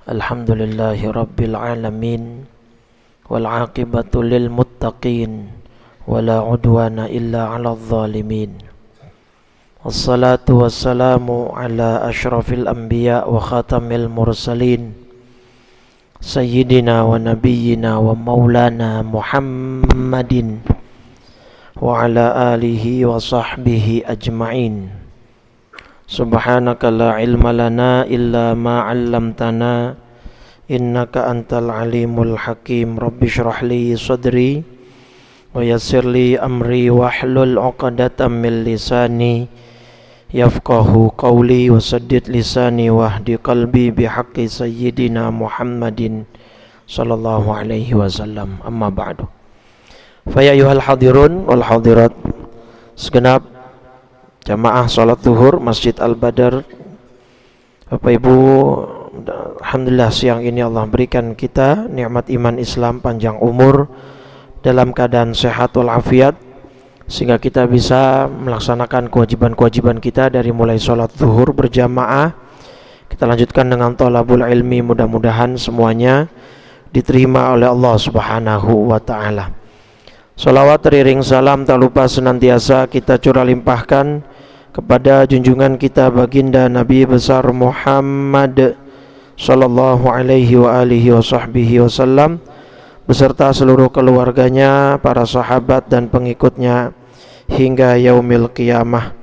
Alhamdulillahi Rabbil Alamin, wal aqibatu lil muttaqin, wala udwana illa ala zalimin. Wassalatu wassalamu ala ashrafil anbiya wa khatamil mursalin, sayyidina wa nabiyyina wa maulana Muhammadin wa ala alihi wa sahbihi ajma'in. Subhanaka la ilma lana illa ma 'allamtana innaka antal alimul hakim. Rabbi shrah li sadri wa yassir li amri wahlul 'uqdatam min lisani yafqahu qawli wa saddid lisani wahdi qalbi bihaqqi sayyidina Muhammadin sallallahu alaihi wasallam. Amma ba'du. Fa ya ayyuhal hadirun wal hadirat, segenap jamaah salat zuhur Masjid Al-Badar, Bapak Ibu, alhamdulillah siang ini Allah berikan kita nikmat iman Islam, panjang umur, dalam keadaan sehat walafiat, sehingga kita bisa melaksanakan kewajiban-kewajiban kita dari mulai salat zuhur berjamaah. Kita lanjutkan dengan thalabul ilmi, mudah-mudahan semuanya diterima oleh Allah Subhanahu wa taala. Salawat teriring salam tak lupa senantiasa kita curah limpahkan kepada junjungan kita baginda Nabi besar Muhammad sallallahu alaihi wa alihi wa sahbihi wasallam beserta seluruh keluarganya, para sahabat dan pengikutnya hingga yaumil qiyamah.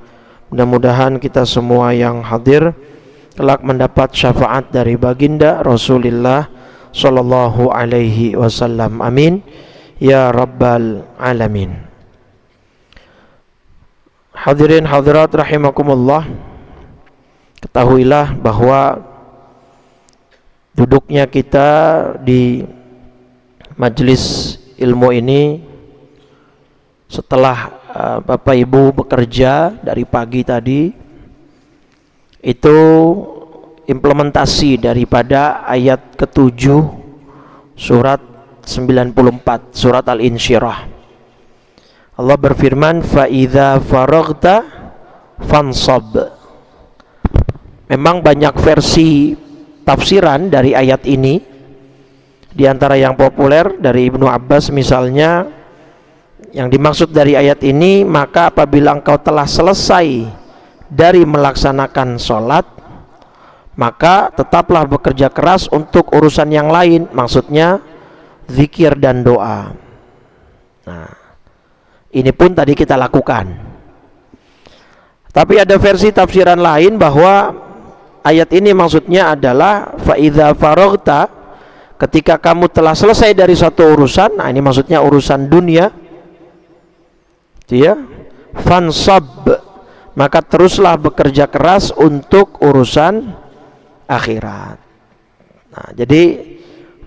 Mudah-mudahan kita semua yang hadir kelak mendapat syafaat dari baginda Rasulullah sallallahu alaihi wasallam. Amin ya rabbal alamin. Hadirin hadirat rahimakumullah, ketahuilah bahwa duduknya kita di majelis ilmu ini setelah Bapak Ibu bekerja dari pagi tadi, itu implementasi daripada ayat ke-7 surat 94 surat Al-Insyirah. Allah berfirman, fa idza faraghta fansab. Memang banyak versi tafsiran dari ayat ini. Di antara yang populer dari Ibnu Abbas misalnya, yang dimaksud dari ayat ini, maka apabila engkau telah selesai dari melaksanakan sholat, maka tetaplah bekerja keras untuk urusan yang lain. Maksudnya zikir dan doa. Nah, ini pun tadi kita lakukan. Tapi ada versi tafsiran lain bahwa ayat ini maksudnya adalah fa idza faraghta, ketika kamu telah selesai dari satu urusan. Nah, ini maksudnya urusan dunia, ya, fansab, maka teruslah bekerja keras untuk urusan akhirat. Nah, jadi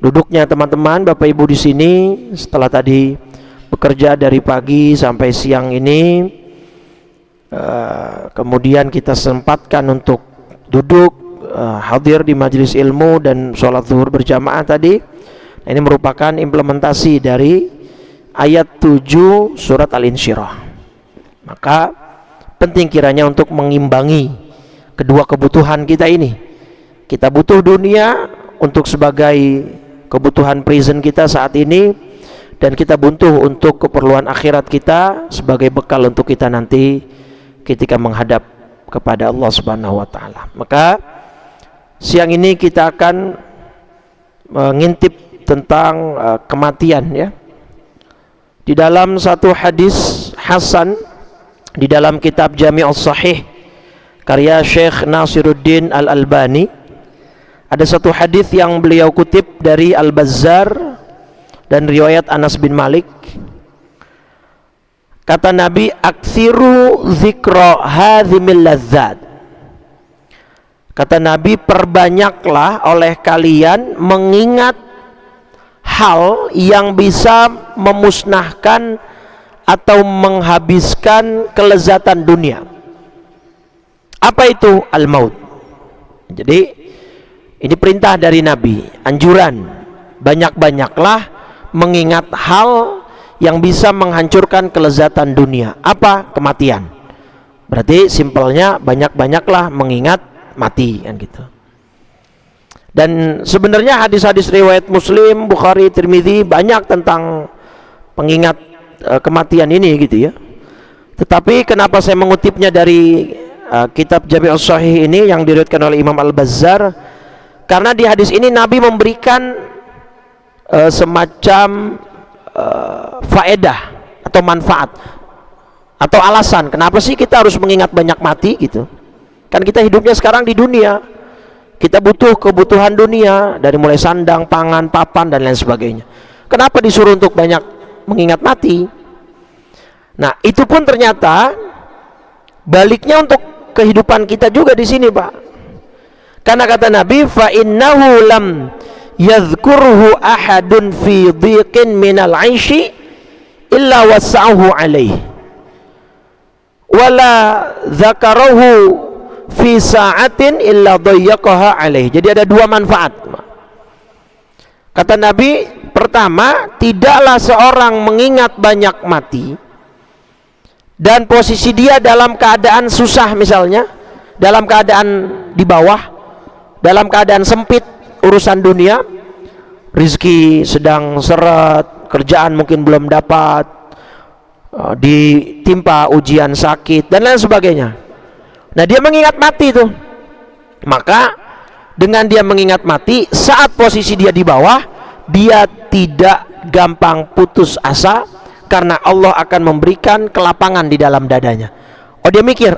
duduknya teman-teman Bapak Ibu di sini setelah tadi bekerja dari pagi sampai siang ini, kemudian kita sempatkan untuk duduk hadir di majelis ilmu dan sholat zuhur berjamaah tadi. Nah, ini merupakan implementasi dari ayat 7 surat Al-Insyirah. Maka penting kiranya untuk mengimbangi kedua kebutuhan kita ini. Kita butuh dunia untuk sebagai kebutuhan present kita saat ini, dan kita butuh untuk keperluan akhirat kita sebagai bekal untuk kita nanti ketika menghadap kepada Allah Subhanahu wa taala. Maka siang ini kita akan mengintip tentang kematian, ya. Di dalam satu hadis hasan di dalam kitab Jami'us Shahih karya Syekh Nasiruddin Al-Albani, ada satu hadis yang beliau kutip dari Al-Bazzar dan riwayat Anas bin Malik. Kata Nabi, aksiru zikra hadhimil lazzat. Kata Nabi, perbanyaklah oleh kalian mengingat hal yang bisa memusnahkan atau menghabiskan kelezatan dunia. Apa itu? Al-maut. Jadi ini perintah dari Nabi, anjuran, banyak-banyaklah mengingat hal yang bisa menghancurkan kelezatan dunia. Apa? Kematian. Berarti simpelnya banyak-banyaklah mengingat mati, kan gitu. Dan sebenarnya hadis-hadis riwayat Muslim, Bukhari, Tirmidzi banyak tentang pengingat kematian ini gitu ya. Tetapi kenapa saya mengutipnya dari kitab Jami' As-Sahih ini yang diriwayatkan oleh Imam Al-Bazzar? Karena di hadis ini Nabi memberikan semacam faedah atau manfaat atau alasan kenapa sih kita harus mengingat banyak mati gitu. Kan kita hidupnya sekarang di dunia, kita butuh kebutuhan dunia dari mulai sandang, pangan, papan dan lain sebagainya. Kenapa disuruh untuk banyak mengingat mati? Nah, itu pun ternyata baliknya untuk kehidupan kita juga di sini, Pak. Karena kata Nabi, fa innahu lam yadhkurhu ahadun fi dhiqin minal 'aishi illa wasa'ahu alaihi wala dzakarahu fi sa'atin illa dhayyaqaha alaihi. Jadi ada dua manfaat. Kata Nabi, pertama, tidaklah seorang mengingat banyak mati dan posisi dia dalam keadaan susah, misalnya dalam keadaan di bawah, dalam keadaan sempit urusan dunia, rizki sedang seret, kerjaan mungkin belum dapat, ditimpa ujian sakit dan lain sebagainya. Nah, dia mengingat mati itu, maka dengan dia mengingat mati saat posisi dia di bawah, dia tidak gampang putus asa karena Allah akan memberikan kelapangan di dalam dadanya. Oh, dia mikir,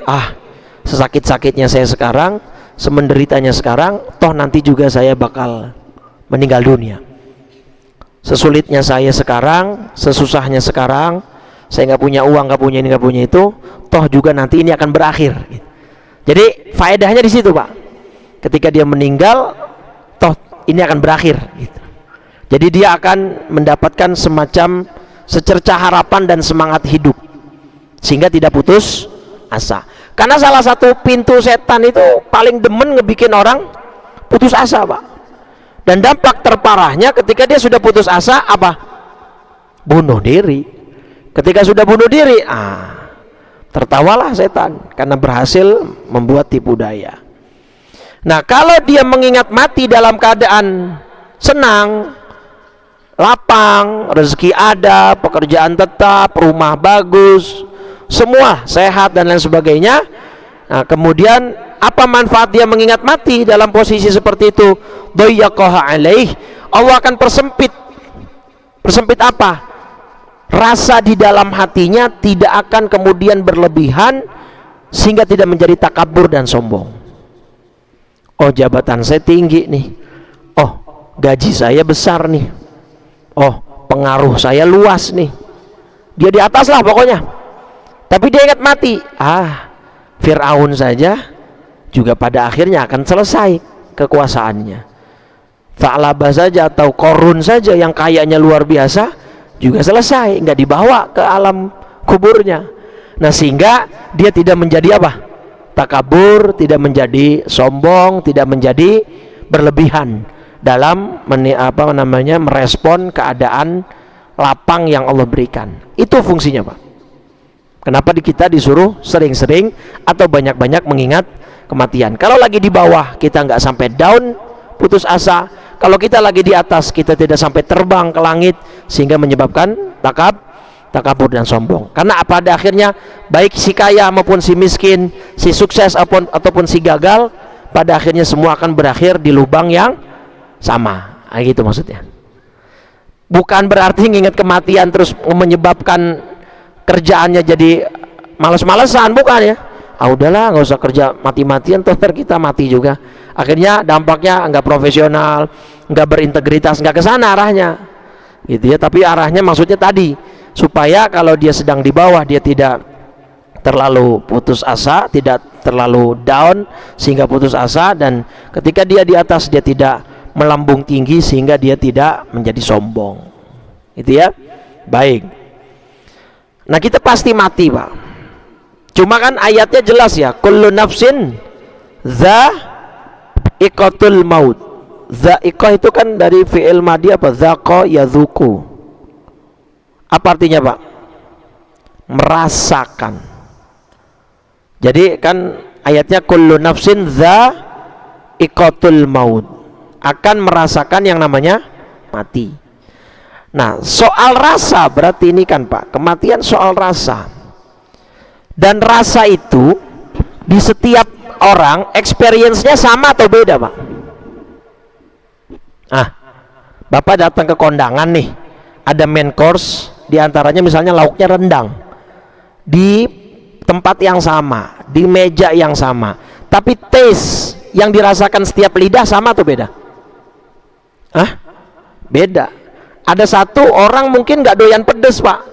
sesakit-sakitnya saya sekarang, semenderitanya sekarang, toh nanti juga saya bakal meninggal dunia. Sesulitnya saya sekarang, sesusahnya sekarang, saya nggak punya uang, nggak punya ini, nggak punya itu, toh juga nanti ini akan berakhir. Jadi faedahnya di situ, Pak. Ketika dia meninggal, toh ini akan berakhir. Jadi dia akan mendapatkan semacam secercah harapan dan semangat hidup, sehingga tidak putus asa. Karena salah satu pintu setan itu paling demen ngebikin orang putus asa, Pak. Dan dampak terparahnya ketika dia sudah putus asa, apa? Bunuh diri. Ketika sudah bunuh diri, tertawalah setan karena berhasil membuat tipu daya. Nah, kalau dia mengingat mati dalam keadaan senang, lapang, rezeki ada, pekerjaan tetap, rumah bagus, semua sehat dan lain sebagainya. Nah, kemudian apa manfaat dia mengingat mati dalam posisi seperti itu? Dhayyaqaha alaih. Allah akan persempit. Persempit apa? Rasa di dalam hatinya tidak akan kemudian berlebihan sehingga tidak menjadi takabur dan sombong. Oh, jabatan saya tinggi nih. Oh, gaji saya besar nih. Oh, pengaruh saya luas nih. Dia di atas lah pokoknya. Tapi dia ingat mati. Fir'aun saja juga pada akhirnya akan selesai kekuasaannya. Tha'labah saja atau Qarun saja yang kayanya luar biasa juga selesai, nggak dibawa ke alam kuburnya. Nah, sehingga dia tidak menjadi apa? Takabur, tidak menjadi sombong, tidak menjadi berlebihan dalam merespon keadaan lapang yang Allah berikan. Itu fungsinya, Pak. Kenapa kita disuruh sering-sering atau banyak-banyak mengingat kematian? Kalau lagi di bawah kita nggak sampai down, putus asa. Kalau kita lagi di atas kita tidak sampai terbang ke langit sehingga menyebabkan takabur dan sombong. Karena pada akhirnya baik si kaya maupun si miskin, si sukses ataupun si gagal, pada akhirnya semua akan berakhir di lubang yang sama. Gitu maksudnya. Bukan berarti mengingat kematian terus menyebabkan kerjaannya jadi males-malesan, bukan ya. Udahlah, nggak usah kerja mati-matian, toh kita mati juga. Akhirnya dampaknya nggak profesional, nggak berintegritas, nggak ke sana arahnya, gitu ya. Tapi arahnya maksudnya tadi, supaya kalau dia sedang di bawah dia tidak terlalu putus asa, tidak terlalu down sehingga putus asa, dan ketika dia di atas dia tidak melambung tinggi sehingga dia tidak menjadi sombong, gitu ya. Baik. Nah, kita pasti mati, Pak. Cuma kan ayatnya jelas ya, kullu nafsin dha'iqatul maut. Dha'iqah itu kan dari fi'il madhi apa? Dhaqa yadhuku. Apa artinya, Pak? Merasakan. Jadi kan ayatnya kullu nafsin dha'iqatul maut. akan merasakan yang namanya mati. Nah, soal rasa berarti ini kan Pak, kematian soal rasa. Dan rasa itu di setiap orang experience-nya sama atau beda Pak? Bapak datang ke kondangan nih, ada main course, diantaranya misalnya lauknya rendang, di tempat yang sama, di meja yang sama, tapi taste yang dirasakan setiap lidah sama atau beda? Beda. Ada satu orang mungkin nggak doyan pedes Pak,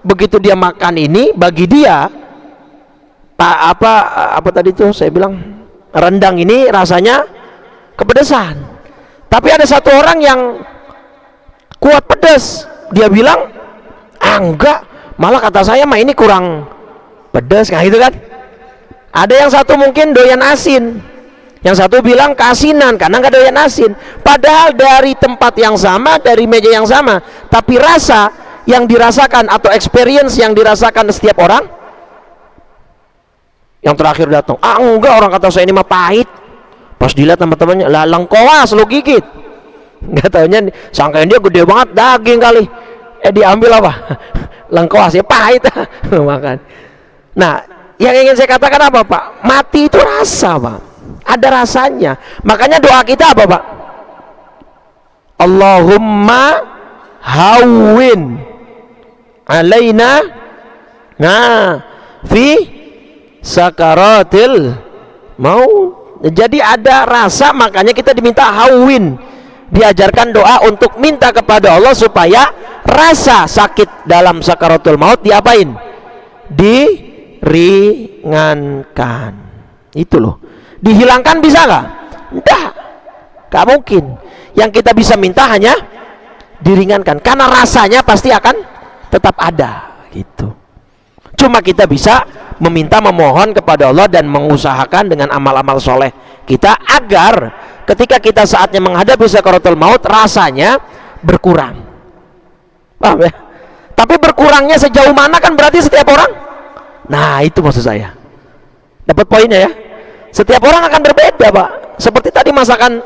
begitu dia makan ini, bagi dia apa tadi tuh saya bilang, rendang ini rasanya kepedesan. Tapi ada satu orang yang kuat pedes, dia bilang enggak, malah kata saya mah ini kurang pedes, kayak gitu kan. Ada yang satu mungkin doyan asin, yang satu bilang keasinan karena nggak doyan asin. Padahal dari tempat yang sama, dari meja yang sama, tapi rasa yang dirasakan atau experience yang dirasakan setiap orang. Yang terakhir datang, enggak, orang kata saya ini mah pahit. Pas dilihat teman-temannya, lah lengkoas lo gigit. Nggak taunya sangkain dia gede banget, daging kali. Diambil apa? Lengkoas, ya pahit. Makan. Nah, yang ingin saya katakan apa Pak? Mati itu rasa Pak, ada rasanya. Makanya doa kita apa Pak? Allahumma hawwin alaina fi sakaratil maut. Jadi ada rasa, makanya kita diminta hawwin, diajarkan doa untuk minta kepada Allah supaya rasa sakit dalam sakaratul maut diapain? Diringankan. Itu loh. Dihilangkan bisa nggak? Nggak mungkin. Yang kita bisa minta hanya diringankan, karena rasanya pasti akan tetap ada gitu. Cuma kita bisa meminta, memohon kepada Allah dan mengusahakan dengan amal-amal soleh kita agar ketika kita saatnya menghadapi sakaratul maut rasanya berkurang. Paham ya? Tapi berkurangnya sejauh mana kan berarti setiap orang. Nah, itu maksud saya. Dapat poinnya ya? Setiap orang akan berbeda Pak. Seperti tadi masakan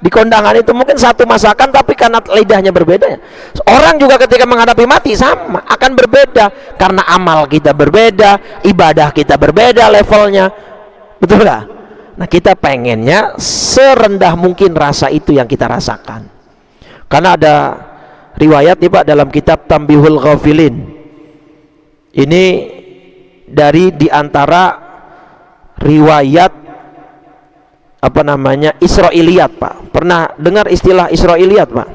di kondangan itu, mungkin satu masakan tapi karena lidahnya berbeda ya. Orang juga ketika menghadapi mati sama, akan berbeda karena amal kita berbeda, ibadah kita berbeda levelnya. Betul nggak? Nah, kita pengennya serendah mungkin rasa itu yang kita rasakan. Karena ada riwayat nih Pak dalam kitab Tambihul Ghafilin. Ini dari diantara riwayat Israiliyat Pak. Pernah dengar istilah Israiliyat Pak?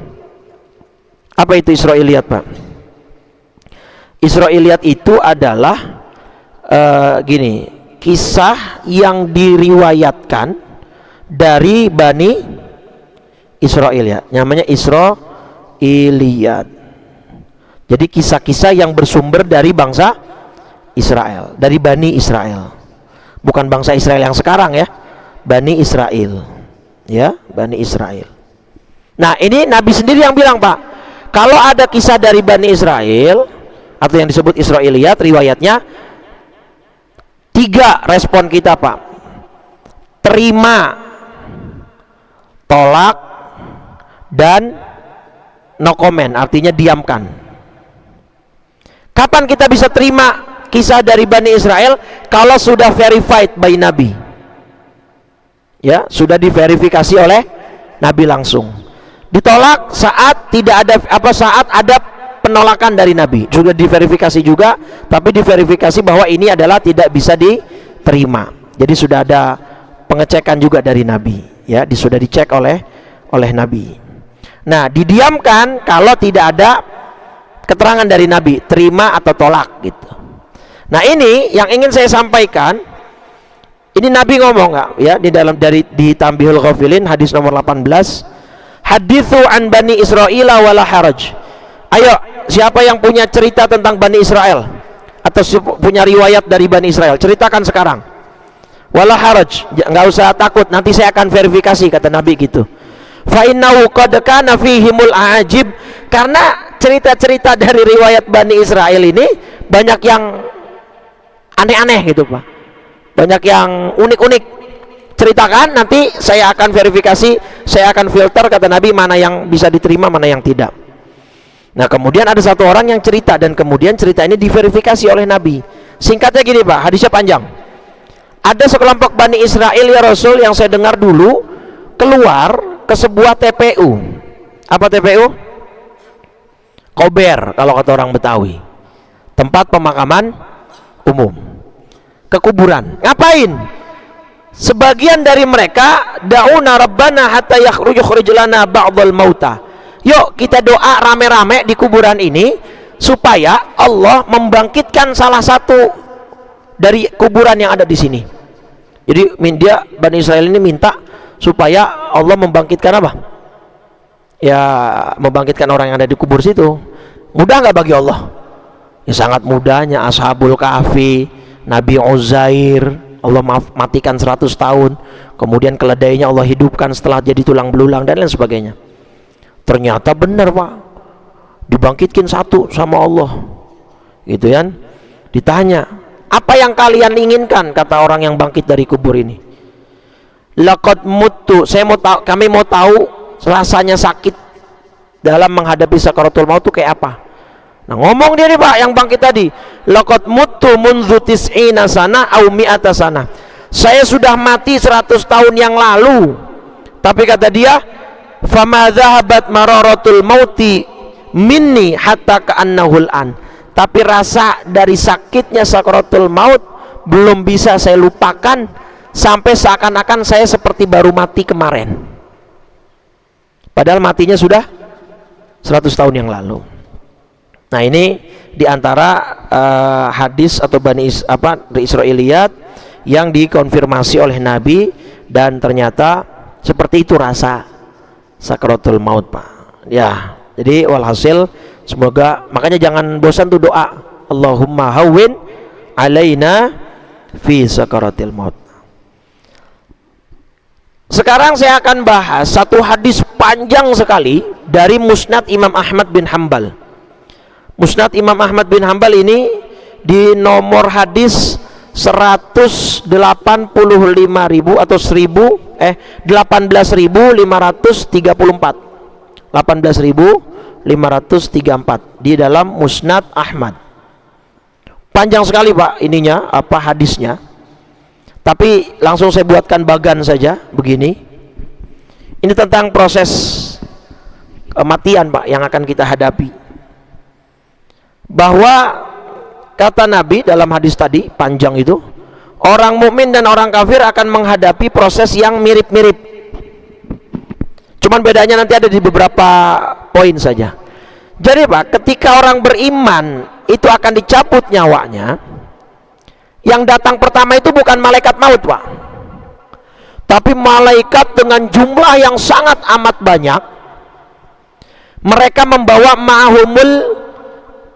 Apa itu Israiliyat Pak? Israiliyat itu adalah kisah yang diriwayatkan dari Bani Israil ya. Namanya Israiliyat. Jadi kisah-kisah yang bersumber dari bangsa Israel, dari Bani Israel. Bukan bangsa Israel yang sekarang ya. Bani Israel, ya, Bani Israel. Nah, ini Nabi sendiri yang bilang Pak, kalau ada kisah dari Bani Israel atau yang disebut Israiliyat, riwayatnya 3 respon kita Pak: terima, tolak, dan no comment, artinya diamkan. Kapan kita bisa terima kisah dari Bani Israel? Kalau sudah verified by Nabi. Ya, sudah diverifikasi oleh Nabi langsung. Ditolak saat tidak ada saat ada penolakan dari Nabi. Sudah diverifikasi juga, tapi diverifikasi bahwa ini adalah tidak bisa diterima. Jadi sudah ada pengecekan juga dari Nabi, ya, sudah dicek oleh Nabi. Nah, didiamkan kalau tidak ada keterangan dari Nabi, terima atau tolak gitu. Nah, ini yang ingin saya sampaikan. Ini Nabi ngomong nggak ya di Tambihul Ghafilin hadis nomor 18. Hadithu an Bani Israil wala haraj. Ayo, siapa yang punya cerita tentang Bani Israel atau punya riwayat dari Bani Israel, ceritakan sekarang. Wala haraj, nggak usah takut, nanti saya akan verifikasi, kata Nabi gitu. Fa innahu qad kana fihimul ajib, karena cerita-cerita dari riwayat Bani Israel ini banyak yang aneh-aneh gitu Pak. Banyak yang unik-unik. ceritakan, nanti saya akan verifikasi, saya akan filter, kata Nabi, mana yang bisa diterima, mana yang tidak. Nah, kemudian ada satu orang yang cerita, dan kemudian cerita ini diverifikasi oleh Nabi. Singkatnya gini Pak, hadisnya panjang. Ada sekelompok Bani Israel ya Rasul, yang saya dengar dulu keluar ke sebuah TPU. Apa TPU? Kober kalau kata orang Betawi, tempat pemakaman umum, ke kuburan. Ngapain? Sebagian dari mereka da'una rabbana hatta yukhrij lana ba'dal mauta. Yuk kita doa rame-rame di kuburan ini supaya Allah membangkitkan salah satu dari kuburan yang ada di sini. Jadi dia, Bani Israel ini minta supaya Allah membangkitkan apa? Ya, membangkitkan orang yang ada di kubur situ. Mudah nggak bagi Allah? Ya sangat mudahnya. Ashabul Kahfi, Nabi Uzair, Allah matikan 100 tahun, kemudian keledainya Allah hidupkan setelah jadi tulang belulang dan lain sebagainya. Ternyata benar Pak, dibangkitkan satu sama Allah, gitu kan. Ditanya, apa yang kalian inginkan? Kata orang yang bangkit dari kubur ini, laqad muttu, kami mau tahu rasanya sakit dalam menghadapi sakaratul maut itu kayak apa. Nah, ngomong dia nih Pak yang bangkit tadi, laqad muttu mundzu tis'ina sana au mi'ata sana. Saya sudah mati 100 tahun yang lalu. Tapi kata dia, fama dhahabat mararatul mauti minni hatta ka'annahul an. Tapi rasa dari sakitnya sakaratul maut belum bisa saya lupakan, sampai seakan-akan saya seperti baru mati kemarin. Padahal matinya sudah 100 tahun yang lalu. Nah, ini diantara hadis atau Israiliyat yang dikonfirmasi oleh Nabi, dan ternyata seperti itu rasa sakaratul maut Pak. Ya, jadi walhasil semoga, makanya jangan bosan tuh doa, Allahumma hawwin alaina fi sakaratil maut. Sekarang saya akan bahas satu hadis panjang sekali dari Musnad Imam Ahmad bin Hanbal. Musnad Imam Ahmad bin Hanbal ini di nomor hadis 185.000 atau 18.534, 18.534 di dalam Musnad Ahmad. Panjang sekali Pak ininya, apa hadisnya. Tapi langsung saya buatkan bagan saja begini. Ini tentang proses kematian Pak yang akan kita hadapi. Bahwa kata Nabi dalam hadis tadi panjang itu, orang mukmin dan orang kafir akan menghadapi proses yang mirip-mirip. Cuman bedanya nanti ada di beberapa poin saja. Jadi Pak, ketika orang beriman itu akan dicabut nyawanya, yang datang pertama itu bukan malaikat maut Pak, tapi malaikat dengan jumlah yang sangat amat banyak. Mereka membawa ma'humul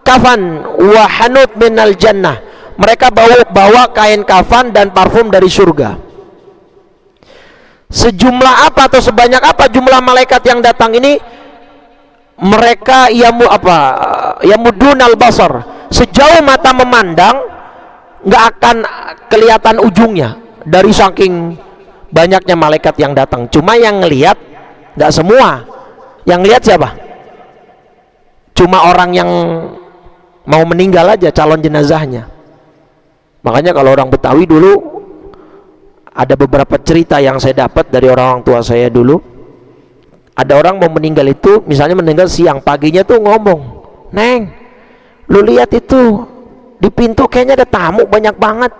kafan wa hanut minal jannah. Mereka bawa kain kafan dan parfum dari surga. Sejumlah apa atau sebanyak apa jumlah malaikat yang datang ini, mereka yamudunal basar, sejauh mata memandang nggak akan kelihatan ujungnya dari saking banyaknya malaikat yang datang. Cuma yang ngelihat nggak semua. Yang lihat siapa? Cuma orang yang mau meninggal aja, calon jenazahnya. Makanya kalau orang Betawi dulu, ada beberapa cerita yang saya dapat dari orang tua saya dulu. Ada orang mau meninggal itu, misalnya meninggal siang, paginya tuh ngomong, Neng, lu lihat itu di pintu kayaknya ada tamu banyak banget.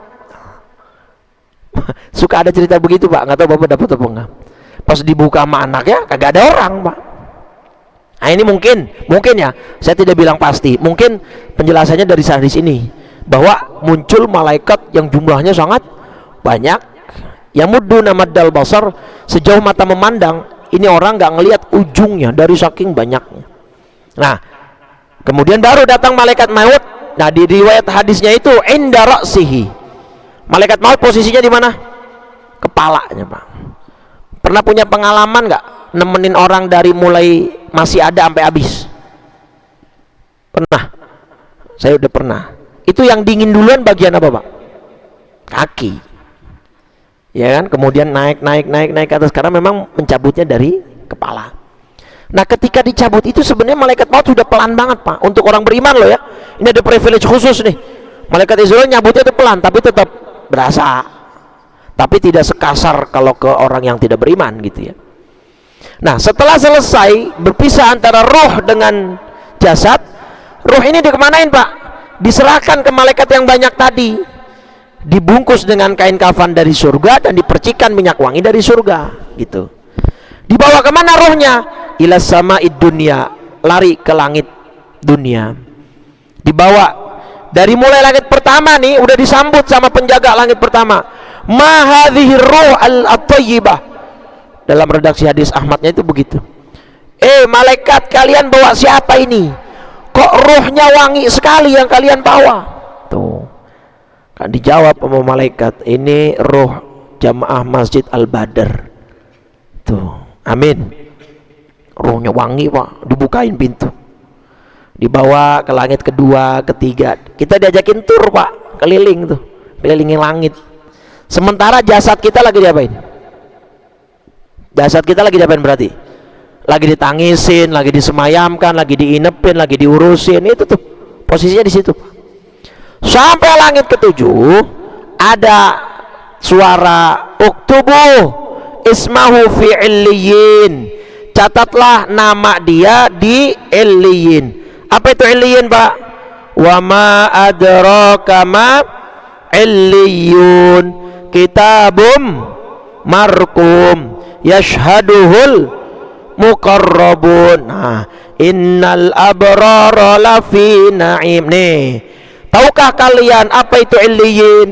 Suka ada cerita begitu Pak, nggak tahu Bapak dapat apa enggak. Pas dibuka sama anaknya kagak ada orang Pak. Nah, ini mungkin ya, saya tidak bilang pasti, mungkin penjelasannya dari hadis ini, bahwa muncul malaikat yang jumlahnya sangat banyak, yamuduna maddal basar, sejauh mata memandang. Ini orang nggak ngelihat ujungnya dari saking banyaknya. Nah, kemudian baru datang malaikat maut. Nah, di riwayat hadisnya itu inda ra'sihi. Malaikat maut posisinya di mana? Kepalanya Pak. Pernah punya pengalaman nggak nemenin orang dari mulai masih ada sampai habis? Pernah? Saya udah pernah. Itu yang dingin duluan bagian apa Pak? Kaki. ya kan? Kemudian naik ke atas karena memang mencabutnya dari kepala. Nah, ketika dicabut itu sebenarnya malaikat maut sudah pelan banget, Pak. Untuk orang beriman loh ya. Ini ada privilege khusus nih. Malaikat Israel nyabutnya itu pelan, tapi tetap berasa. Tapi tidak sekasar kalau ke orang yang tidak beriman gitu ya. Nah, setelah selesai berpisah antara roh dengan jasad, roh ini dikemanain, Pak? Diserahkan ke malaikat yang banyak tadi, dibungkus dengan kain kafan dari surga dan dipercikan minyak wangi dari surga gitu. Dibawa kemana rohnya? Ila sama'id dunya, lari ke langit dunia. Dibawa dari mulai langit pertama nih, udah disambut sama penjaga langit pertama. Ma hadhihi ruh al-thayyibah. Dalam redaksi hadis Ahmadnya itu begitu. Malaikat, kalian bawa siapa ini? Kok ruhnya wangi sekali yang kalian bawa? Tuh. Kan dijawab sama malaikat, ini ruh jamaah Masjid Al-Badr. Tuh. Amin. Ruhnya wangi, Pak. Dibukain pintu, dibawa ke langit kedua, ketiga. Kita diajakin tur, Pak, keliling tuh, kelilingin langit. Sementara jasad kita lagi diapain? Jasad kita lagi diapain berarti? Lagi ditangisin, lagi disemayamkan, lagi diinepin, lagi diurusin. Itu tuh posisinya di situ. Sampai langit ketujuh ada suara uktubu ismahu fi illiyin, catatlah nama dia di illiyin. Apa itu illiyin, Pak? Wa ma adraka ma illiyun, kitabum markum yashhaduhul muqarrabun. Nah, innal abrara lafi na'im. Nih, tahukah kalian apa itu illiyin?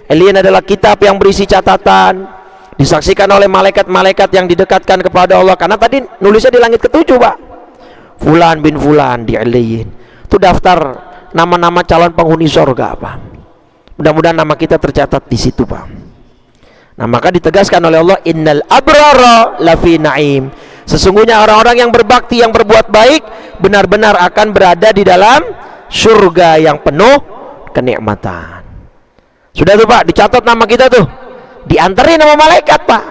Illiyin adalah kitab yang berisi catatan, disaksikan oleh malaikat-malaikat yang didekatkan kepada Allah. Karena tadi nulisnya di langit ketujuh, Pak. Fulan bin Fulan di illiyin. Itu daftar nama-nama calon penghuni surga, Pak. Mudah-mudahan nama kita tercatat di situ, Pak. Nah, maka ditegaskan oleh Allah, innal abrara lafi na'im. Sesungguhnya orang-orang yang berbakti, yang berbuat baik, benar-benar akan berada di dalam surga yang penuh kenikmatan. Sudah tuh, Pak, dicatat nama kita tuh. Diantarin sama malaikat, Pak.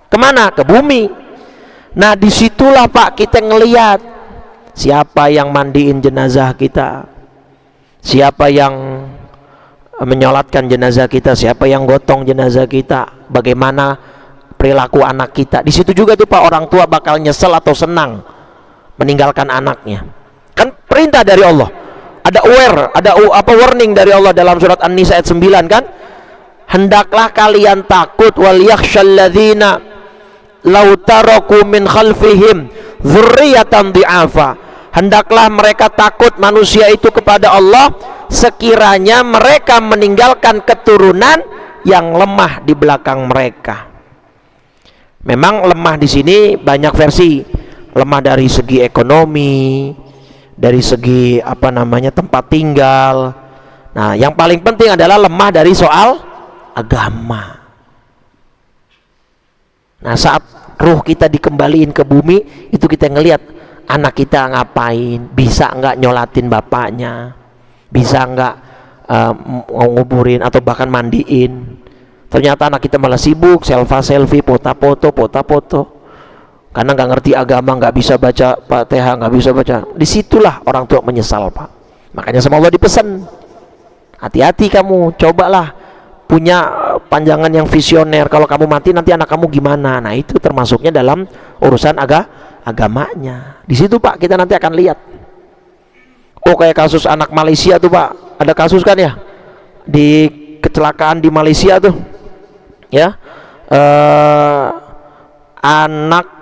Kemana? Ke bumi. Nah, disitulah, Pak, kita ngelihat siapa yang mandiin jenazah kita, siapa yang menyolatkan jenazah kita, siapa yang gotong jenazah kita, bagaimana perilaku anak kita. Di situ juga tuh, Pak, orang tua bakal nyesel atau senang meninggalkan anaknya. Kan perintah dari Allah. Ada warning dari Allah dalam surat An-Nisa ayat 9 kan? Hendaklah kalian takut, wal yakhshal ladzina law taraku min khalfihim dzurriyyatan dhi'afa. Hendaklah mereka takut, manusia itu, kepada Allah sekiranya mereka meninggalkan keturunan yang lemah di belakang mereka. Memang lemah di sini banyak versi. Lemah dari segi ekonomi, dari segi tempat tinggal. Nah, yang paling penting adalah lemah dari soal agama. Nah, saat ruh kita dikembaliin ke bumi, itu kita ngelihat anak kita ngapain, bisa nggak nyolatin bapaknya, bisa nggak nguburin atau bahkan mandiin. Ternyata anak kita malah sibuk selfie, foto, karena nggak ngerti agama, nggak bisa baca Fatihah, nggak bisa baca. Disitulah orang tua menyesal, Pak. Makanya sama Allah dipesan, hati-hati kamu, cobalah punya panjangan yang visioner. Kalau kamu mati nanti anak kamu gimana? Nah, itu termasuknya dalam urusan agamanya. Di situ, Pak, kita nanti akan lihat. Oh, kayak kasus anak Malaysia tuh, Pak. Ada kasus kan ya, di kecelakaan di Malaysia tuh, ya, anak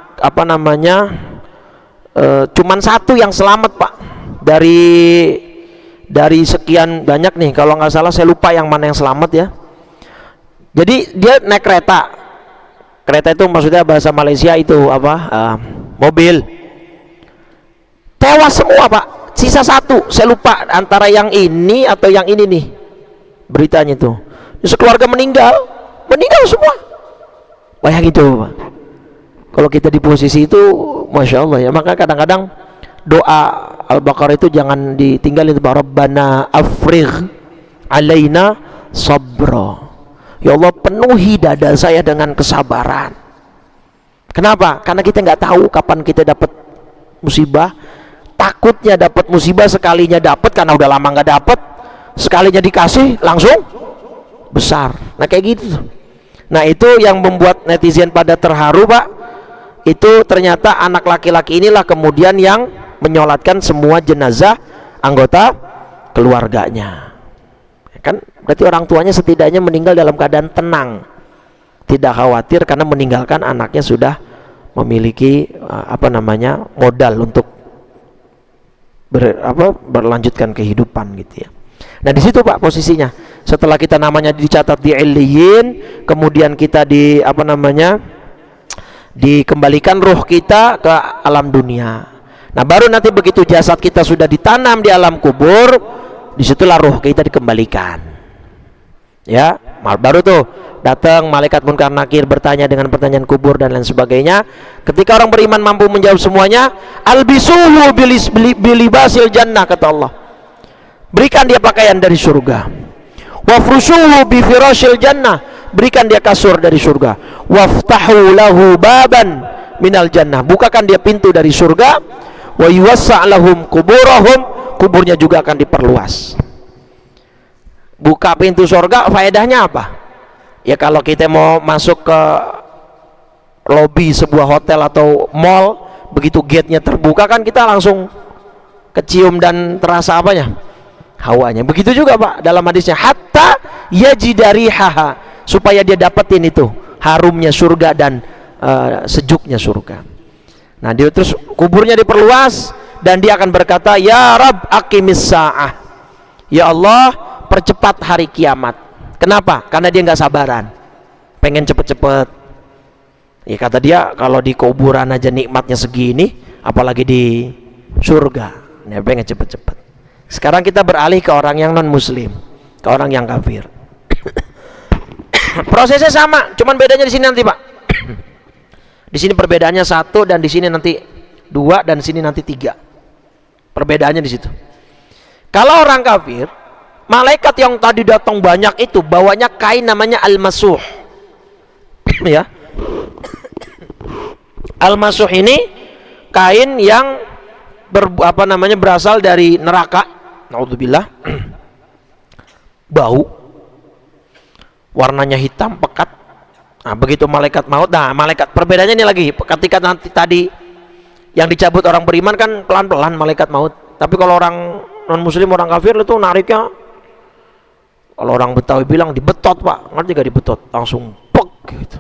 cuman satu yang selamat, Pak, dari sekian banyak nih. Kalau nggak salah saya lupa yang mana yang selamat ya. Jadi dia naik kereta itu maksudnya bahasa Malaysia itu mobil. Tewas semua, Pak. Sisa satu, saya lupa antara yang ini atau yang ini nih beritanya tuh. Sekeluarga meninggal semua. Bayangin itu, Pak. Kalau kita di posisi itu, Masya Allah ya. Maka kadang-kadang doa Al-Baqarah itu jangan ditinggalin. Rabbana afrigh alaina sabra Ya Allah, penuhi dada saya dengan kesabaran. Kenapa? Karena kita nggak tahu kapan kita dapat musibah. Takutnya dapat musibah, sekalinya dapat karena udah lama nggak dapat, sekalinya dikasih langsung besar. Nah kayak gitu. Nah itu yang membuat netizen pada terharu, Pak. Itu ternyata anak laki-laki inilah kemudian yang menyolatkan semua jenazah anggota keluarganya. Kan berarti orang tuanya setidaknya meninggal dalam keadaan tenang, tidak khawatir karena meninggalkan anaknya sudah memiliki modal untuk berlanjutkan kehidupan gitu ya. Nah di situ Pak posisinya. Setelah kita namanya dicatat di Illiyin, kemudian kita dikembalikan ruh kita ke alam dunia. Nah baru nanti begitu jasad kita sudah ditanam di alam kubur, disitulah ruh kita dikembalikan. Ya, baru tuh datang malaikat munkar nakir bertanya dengan pertanyaan kubur dan lain sebagainya. Ketika orang beriman mampu menjawab semuanya, albisuhu bilibasil jannah, kata Allah, berikan dia pakaian dari surga. Wafrusuhu bifirashil jannah, berikan dia kasur dari surga. Waftahu lahu baban minal jannah, bukakan dia pintu dari surga. Wa yuwassa' lahum kuburahum, kuburnya juga akan diperluas. Buka pintu surga, faedahnya apa? Ya kalau kita mau masuk ke lobi sebuah hotel atau mall, begitu gate-nya terbuka kan kita langsung kecium dan terasa apanya? Hawanya. Begitu juga Pak dalam hadisnya, hatta yajidarihaha, supaya dia dapetin itu harumnya surga dan sejuknya surga. Nah dia terus kuburnya diperluas dan dia akan berkata, ya Rabb aqimis sa'ah, ya Allah percepat hari kiamat. Kenapa? Karena dia nggak sabaran, pengen cepet-cepet. Ya kata dia, kalau di kuburan aja nikmatnya segini, apalagi di surga. Dia pengen cepet-cepet. Sekarang kita beralih ke orang yang non muslim, ke orang yang kafir. Prosesnya sama, cuman bedanya di sini nanti Pak. Di sini perbedaannya 1 dan di sini nanti 2 dan di sini nanti 3. Perbedaannya di situ. Kalau orang kafir, malaikat yang tadi datang banyak itu bawanya kain namanya al-masuh. Ya. Al-masuh ini kain yang berasal dari neraka. Naudzubillah. Bau. Warnanya hitam pekat. Nah, begitu malaikat maut. Nah, malaikat perbedaannya ini lagi. Ketika nanti tadi yang dicabut orang beriman kan pelan-pelan malaikat maut. Tapi kalau orang non muslim, orang kafir itu nariknya, kalau orang Betawi bilang dibetot Pak, ngerti gak dibetot? Langsung pek gitu.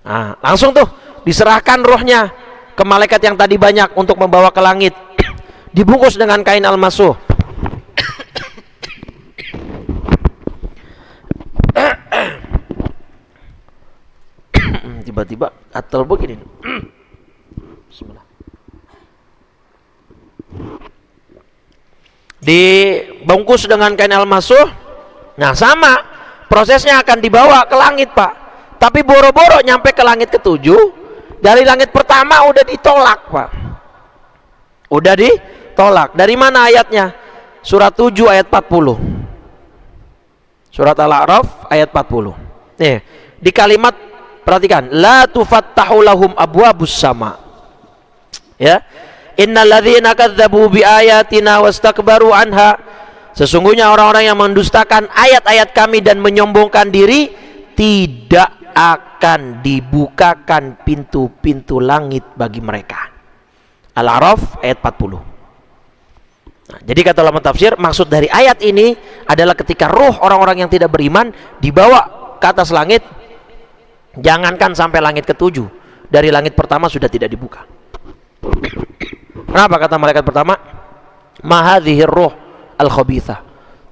Nah, langsung tuh diserahkan rohnya ke malaikat yang tadi banyak untuk membawa ke langit. Dibungkus dengan kain al-masuh. Tiba-tiba gatel begini. Bismillah. Dibungkus dengan kain al-masuh. Nah sama prosesnya, akan dibawa ke langit Pak. Tapi boro-boro nyampe ke langit ke-7, dari langit pertama udah ditolak Pak. Udah ditolak. Dari mana ayatnya? Surat 7 ayat 40. Surat Al-A'raf ayat 40. Nih, di kalimat perhatikan, la tufattahu lahum abwabus sama. Ya. Innalladzina kadzdzabu biayatina wastakbaru anha, sesungguhnya orang-orang yang mendustakan ayat-ayat kami dan menyombongkan diri, tidak akan dibukakan pintu-pintu langit bagi mereka. Al-A'raf ayat 40. Nah, jadi kata ulama tafsir, maksud dari ayat ini adalah ketika ruh orang-orang yang tidak beriman dibawa ke atas langit, jangankan sampai langit ke-7, dari langit pertama sudah tidak dibuka. Kenapa kata malaikat pertama? Mahadhihir ruh al-khabithah,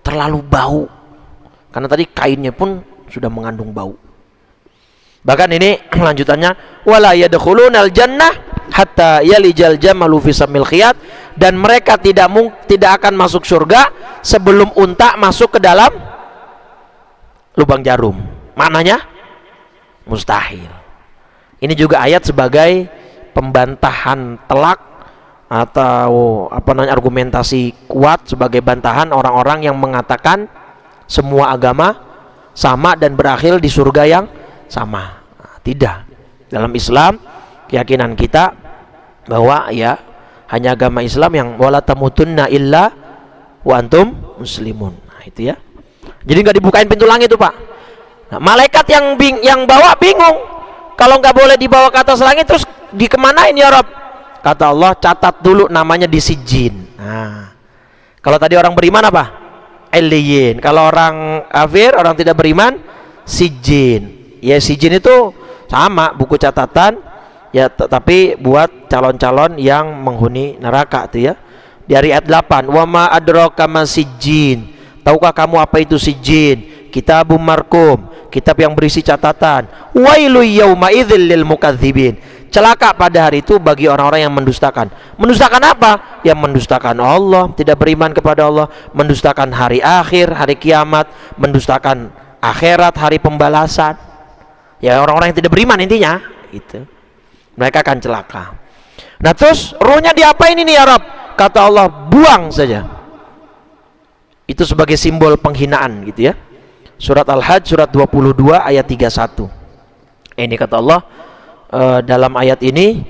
terlalu bau. Karena tadi kainnya pun sudah mengandung bau. Bahkan ini lanjutannya, wala yadkhulunal jannah hatta yalijal jamalu fi samil khiyat, dan mereka tidak akan masuk surga sebelum unta masuk ke dalam lubang jarum. Maknanya mustahil. Ini juga ayat sebagai pembantahan telak atau argumentasi kuat sebagai bantahan orang-orang yang mengatakan semua agama sama dan berakhir di surga yang sama. Nah, tidak. Dalam Islam keyakinan kita bahwa ya hanya agama Islam yang wala tamutunna illa wa antum muslimun. Nah, itu ya. Jadi nggak dibukain pintu langit itu, Pak. Nah, malaikat yang bawa bingung. Kalau nggak boleh dibawa ke atas langit, terus dikemanain ya Rob? Kata Allah, catat dulu namanya di sijin. Nah, kalau tadi orang beriman apa? Eliyin. Kalau orang kafir, orang tidak beriman, sijin. Ya sijin itu sama buku catatan ya, tapi buat calon-calon yang menghuni neraka itu ya. Dari ayat 8, wa ma adraka ma sijin. Tahukah kamu apa itu sijin? Kitabum markum, kitab yang berisi catatan. Wailu yauma idzil lil mukadzibin. Celaka pada hari itu bagi orang-orang yang mendustakan. Mendustakan apa? Yang mendustakan Allah, tidak beriman kepada Allah, mendustakan hari akhir, hari kiamat, mendustakan akhirat, hari pembalasan. Ya orang-orang yang tidak beriman intinya itu. Mereka akan celaka. Nah terus ruhnya diapain ini ya Rabb? Kata Allah, buang saja. Itu sebagai simbol penghinaan gitu ya. Surat Al-Hajj surat 22 ayat 31. Ini kata Allah dalam ayat ini,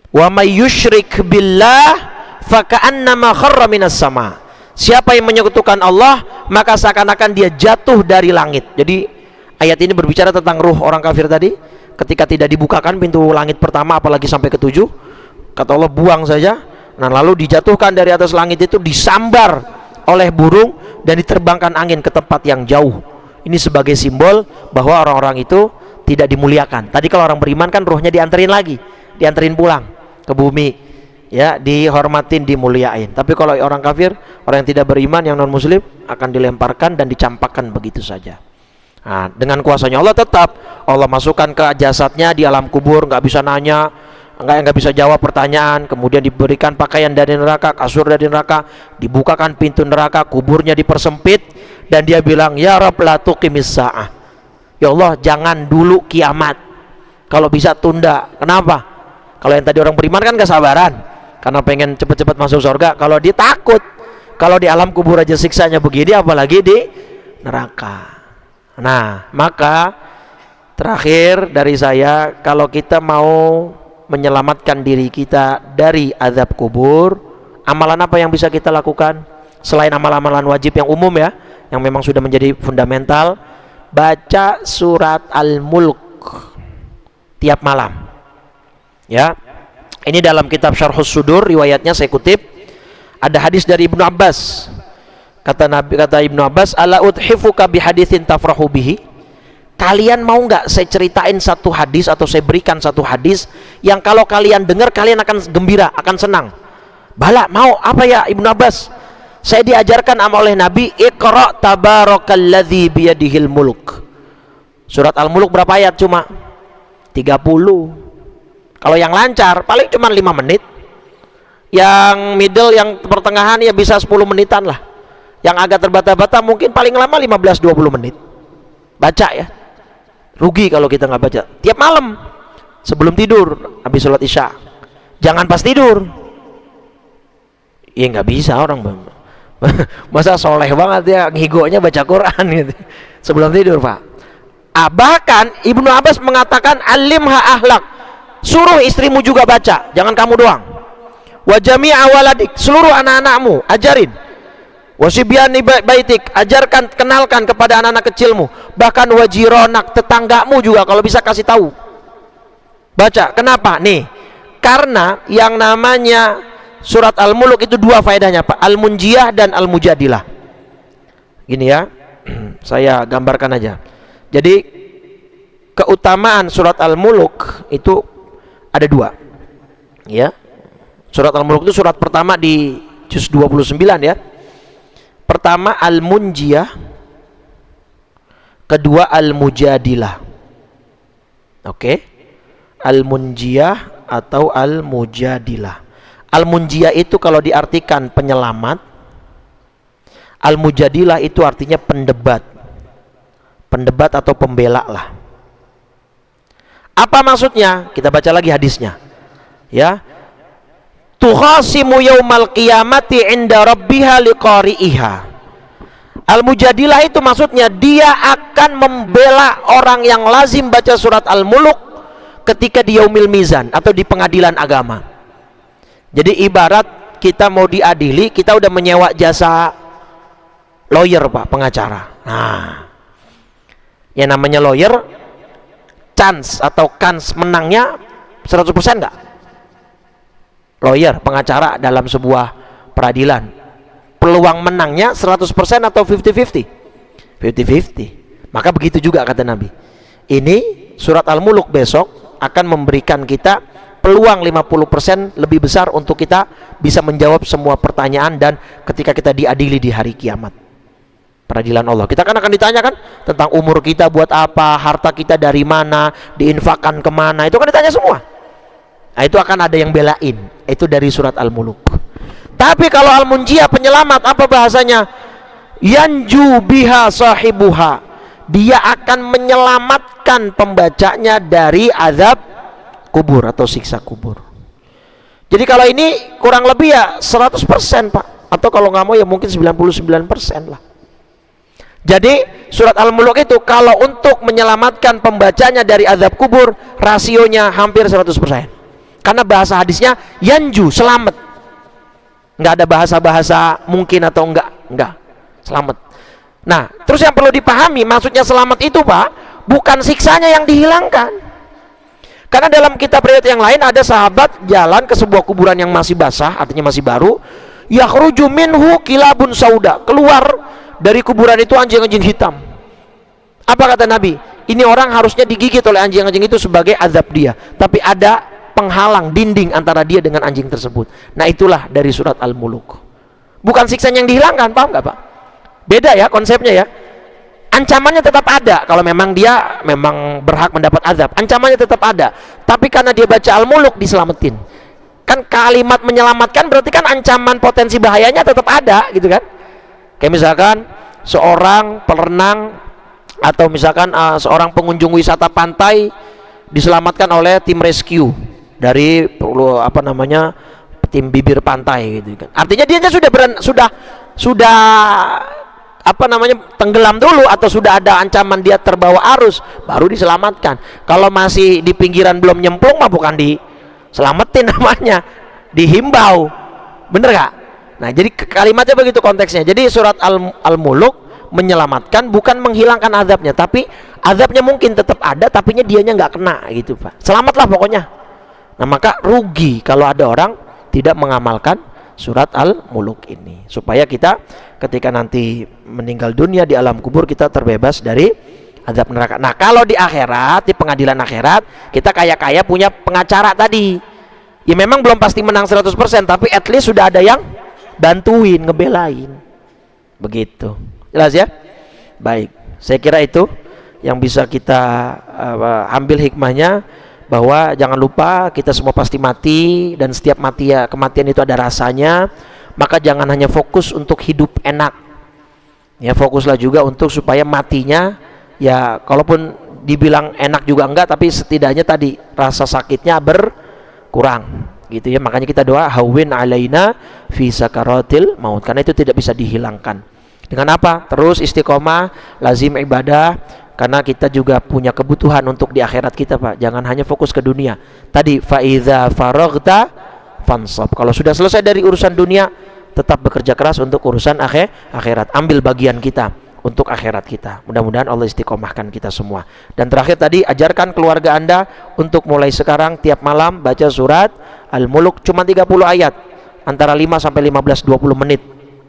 wa may yusyrik billah faka'annama kharra minas sama. Siapa yang menyekutukan Allah, maka seakan-akan dia jatuh dari langit. Jadi ayat ini berbicara tentang ruh orang kafir tadi. Ketika tidak dibukakan pintu langit pertama, apalagi sampai ke-7, kata Allah buang saja. Nah lalu dijatuhkan dari atas langit itu, disambar oleh burung dan diterbangkan angin ke tempat yang jauh. Ini sebagai simbol bahwa orang-orang itu tidak dimuliakan. Tadi kalau orang beriman kan rohnya dianterin lagi, dianterin pulang ke bumi ya, dihormatin, dimuliain. Tapi kalau orang kafir, orang yang tidak beriman, yang non muslim, akan dilemparkan dan dicampakkan begitu saja. Nah, dengan kuasanya Allah tetap Allah masukkan ke jasadnya di alam kubur, nggak bisa nanya, nggak bisa jawab pertanyaan. Kemudian diberikan pakaian dari neraka, kasur dari neraka, dibukakan pintu neraka, kuburnya dipersempit, dan dia bilang, ya Rabb la tuqimis sa'ah. Ya Allah, jangan dulu kiamat, kalau bisa tunda. Kenapa? Kalau yang tadi orang beriman kan gak sabaran karena pengen cepat-cepat masuk surga. Kalau dia takut, kalau di alam kubur aja siksanya begini, apalagi di neraka. Nah, maka terakhir dari saya, kalau kita mau menyelamatkan diri kita dari azab kubur, amalan apa yang bisa kita lakukan selain amalan-amalan wajib yang umum ya, yang memang sudah menjadi fundamental? Baca surat Al-Mulk tiap malam ya. Ini dalam kitab Syarhus Sudur, riwayatnya saya kutip, ada hadis dari Ibnu Abbas. Kata Ibnu Abbas, ala udhifuka bihadithin tafrahu bihi. Kalian mau nggak saya ceritain satu hadis, atau saya berikan satu hadis yang kalau kalian dengar kalian akan gembira, akan senang? Bala, mau. Apa ya Ibnu Abbas? Saya diajarkan oleh Nabi, Iqra tabarakalladzi biyadihil mulk. Surat Al-Mulk berapa ayat? Cuma 30. Kalau yang lancar paling cuma 5 menit. Yang middle, yang pertengahan ya bisa 10 menitan lah. Yang agak terbata-bata mungkin paling lama 15-20 menit. Baca ya. Rugi kalau kita nggak baca. Tiap malam sebelum tidur, habis sholat isya. Jangan pas tidur. Ya nggak bisa orang bang. Masa soleh banget ya ngigonya baca Quran gitu sebelum tidur, Pak. Bahkan Ibnu Abbas mengatakan, alimha ahlak, suruh istrimu juga baca, jangan kamu doang. Wa jami'a waladik, seluruh anak-anakmu ajarin. Wasibyani baitik, ajarkan, kenalkan kepada anak-anak kecilmu. Bahkan wajironak, tetanggamu juga kalau bisa kasih tahu. Baca. Kenapa? Nih, karena yang namanya surat Al-Mulk itu dua faedahnya, Pak, Al-Munjiyah dan Al-Mujadilah. Gini ya, saya gambarkan aja. Jadi keutamaan surat Al-Mulk itu ada dua ya. Surat Al-Mulk itu surat pertama di juz 29 ya. Pertama Al-Munjiyah, kedua Al-Mujadilah. Oke. Al-Munjiyah atau Al-Mujadilah. Al-Munjiyah itu kalau diartikan penyelamat, Al-Mujadilah itu artinya pendebat. Pendebat atau pembela lah. Apa maksudnya? Kita baca lagi hadisnya. Ya. Tukhasimu yaumal qiyamati inda rabbiha liqari'iha. Al-Mujadilah itu maksudnya dia akan membela orang yang lazim baca surat Al-Muluk ketika di Yaumil Mizan atau di pengadilan agama. Jadi ibarat kita mau diadili, kita udah menyewa jasa lawyer Pak, pengacara. Nah, yang namanya lawyer, chance atau kans menangnya 100% enggak? Lawyer, pengacara dalam sebuah peradilan, peluang menangnya 100% atau 50-50? 50-50. Maka begitu juga kata Nabi. Ini surat Al-Muluk besok akan memberikan kita peluang 50% lebih besar untuk kita bisa menjawab semua pertanyaan dan ketika kita diadili di hari kiamat, peradilan Allah. Kita kan akan ditanyakan tentang umur kita buat apa, harta kita dari mana, diinfakkan kemana, itu kan ditanya semua. Nah, itu akan ada yang belain. Itu dari surat Al-Muluk. Tapi kalau Al-Munjiyah, penyelamat, apa bahasanya? Yanju biha sahibuha, dia akan menyelamatkan pembacanya dari azab kubur atau siksa kubur. Jadi kalau ini kurang lebih ya 100% Pak, atau kalau nggak mau ya mungkin 99% lah. Jadi surat Al-Muluk itu kalau untuk menyelamatkan pembacanya dari azab kubur, rasionya hampir 100%. Karena bahasa hadisnya yanju, selamat. Nggak ada bahasa-bahasa mungkin atau enggak, selamat. Nah, terus yang perlu dipahami, maksudnya selamat itu Pak, bukan siksanya yang dihilangkan. Karena dalam kitab riwayat yang lain ada sahabat jalan ke sebuah kuburan yang masih basah, artinya masih baru. Yakhruju minhu kilabun sauda, keluar dari kuburan itu anjing-anjing hitam. Apa kata Nabi? Ini orang harusnya digigit oleh anjing-anjing itu sebagai azab dia, tapi ada penghalang, dinding antara dia dengan anjing tersebut. Nah, itulah dari surat Al-Muluk. Bukan siksanya yang dihilangkan, paham nggak Pak? Beda ya konsepnya ya. Ancamannya tetap ada kalau memang dia memang berhak mendapat azab. Ancamannya tetap ada. Tapi karena dia baca Al-Muluk diselamatin. Kan kalimat menyelamatkan berarti kan ancaman potensi bahayanya tetap ada gitu kan. Kayak misalkan seorang perenang atau misalkan seorang pengunjung wisata pantai diselamatkan oleh tim rescue dari tim bibir pantai gitu kan. Artinya dia sudah tenggelam dulu atau sudah ada ancaman dia terbawa arus baru diselamatkan. Kalau masih di pinggiran belum nyemplung mah bukan diselamatin namanya, dihimbau. Bener gak? Nah, jadi kalimatnya begitu konteksnya. Jadi surat Al-Muluk menyelamatkan, bukan menghilangkan azabnya, tapi azabnya mungkin tetap ada tapinya dianya nggak kena gitu Pak. Selamatlah pokoknya. Nah, maka rugi kalau ada orang tidak mengamalkan surat Al-Muluk ini, supaya kita ketika nanti meninggal dunia di alam kubur kita terbebas dari azab neraka. Nah, kalau di akhirat, di pengadilan akhirat, kita kaya-kaya punya pengacara tadi. Ya memang belum pasti menang 100%, tapi at least sudah ada yang bantuin, ngebelain. Begitu. Jelas ya? Baik. Saya kira itu yang bisa kita ambil hikmahnya, bahwa jangan lupa kita semua pasti mati, dan setiap kematian itu ada rasanya. Maka jangan hanya fokus untuk hidup enak ya, fokuslah juga untuk supaya matinya ya, kalaupun dibilang enak juga enggak, tapi setidaknya tadi rasa sakitnya berkurang gitu ya. Makanya kita doa hawwin alaina fi sakaratil maut, karena itu tidak bisa dihilangkan. Dengan apa? Terus istiqomah, lazim ibadah, karena kita juga punya kebutuhan untuk di akhirat kita Pak. Jangan hanya fokus ke dunia. Tadi fa iza faraghta fansab, kalau sudah selesai dari urusan dunia, tetap bekerja keras untuk urusan akhirat. Ambil bagian kita untuk akhirat kita. Mudah-mudahan Allah istiqomahkan kita semua. Dan terakhir tadi, ajarkan keluarga Anda untuk mulai sekarang tiap malam baca surat Al-Muluk, cuma 30 ayat, antara 5 sampai 15-20 menit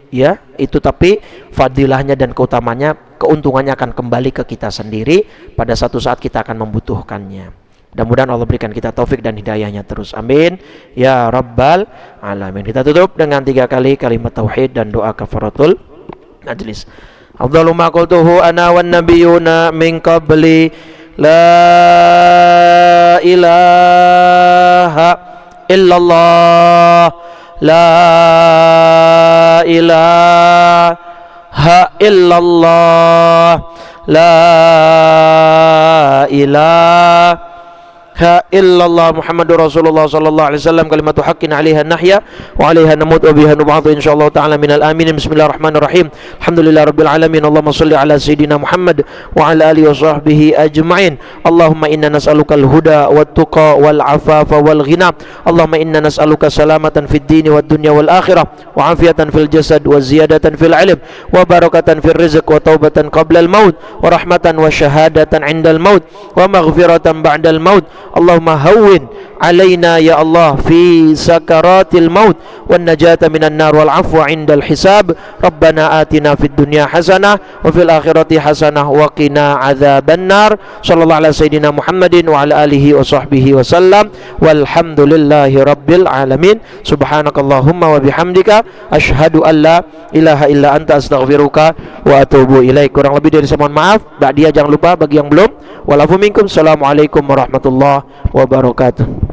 ya. Itu tapi fadilahnya dan keutamanya, keuntungannya akan kembali ke kita sendiri pada satu saat kita akan membutuhkannya. Mudah-mudahan Allah berikan kita taufik dan hidayahnya terus. Amin ya rabbal alamin. Kita tutup dengan 3 kali kalimat tauhid dan doa kafaratul majlis. Afdalu ma qultuhu ana wan nabiyuna min qabli, la ilaha illallah, la ilaha illallah, la ilaha illallah Muhammadur Rasulullah sallallahu alaihi wasallam kalimatu haqqin 'alaiha nahya wa 'alaiha namut wa biha nub'atsu insyaallah taala minal aminin. Bismillahirrahmanirrahim. Alhamdulillahirabbil alamin. Allahumma shalli ala sayidina Muhammad wa ala alihi wa sahbihi ajma'in. Allahumma inna nas'alukal huda wat tuqa wal afafa wal ghina. Allahumma inna nas'aluka salamatan fid dini wad dunya wal akhirah wa afiyatan fil jasad wa ziyadatan fil ilm wa barakatan fil rizq wa taubatan qabla al maut wa rahmatan wa syahadatan 'inda al maut wa maghfiratan ba'da al maut. Allahumma hawwin alaina ya Allah fi sakaratil maut wan najata minan nar wal afwa 'indal hisab. Rabbana atina fid dunya hasanah wa fil akhirati hasanah wa qina adzaban nar. Sallallahu ala sayidina Muhammadin wa ala alihi wa sahbihi wa sallam. Walhamdulillahi rabbil alamin. Subhanakallahumma wa bihamdika asyhadu an la ilaha illa anta astaghfiruka wa atubu ilaik. Kurang lebih dari saya mohon maaf. Ba'diyah jangan lupa bagi yang belum. Walafu minkum. Assalamualaikum warahmatullahi wabarakatuh.